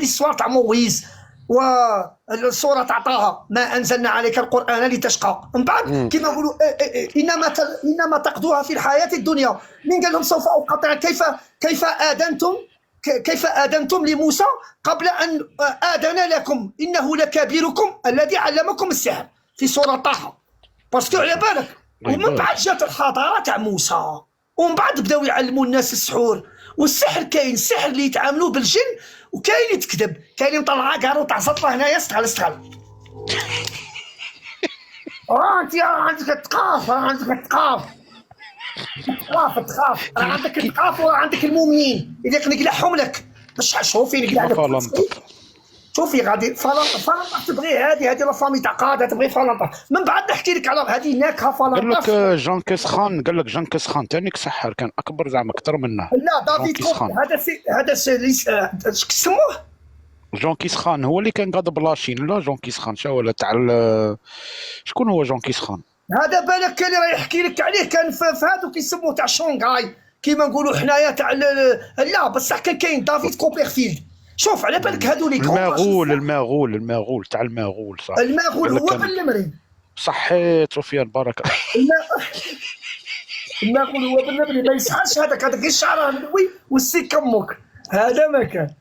ليستوار تاع مويز والسوره تاع طه ما انزلنا عليك القران لتشقى. من بعد كما نقولوا انما تقضوها في الحياه الدنيا. من قال لهم سوف اقطع كيف آذنتم لموسى قبل أن آذن لكم إنه لكبيركم الذي علمكم السحر في سورة طه. باسكو على بالك ومن بعد جات الحضارة تاع موسى ومن بعد بداو يعلموا الناس السحور والسحر. كاين السحر اللي يتعاملوا بالجن وكاين يتكذب. كاين اللي مطلعها كارو تاع سطله هنايا استغل انت عندك تقاف تخاف عندك الثقاف وعندك المؤمنين اللي نقلعهم لك باش شوفي نقلع لك. شوفي غادي فالنطا تبغي هذه لا فامي تاع قاده تبغي فالنطا. من بعد نحكي لك على هذه ناكهه فالنطا. قال لك جنكيز خان تانيك سحر كان اكبر زعما اكثر منه. لا دافيد هذا كيسموه جنكيز خان هو اللي كان قاد بلاشين. لا جنكيز خان شو ولا تاع شكون هو جنكيز خان؟ هذا بالك اللي راه يحكي لك عليه كان في هذو كيسموه تاع شونغاي كيما نقولوا حنايا تاع لا بصح كاين دافيد كوبرفيلد. شوف على بالك هذو لي الماغول تاع الماغول صح. الماغول هو بالنمري صحيت سفيان بارك. الماغول هو بالنمري ما يسعاش هذاك غير الشعر النبوي والسي كمك هذا ما كان.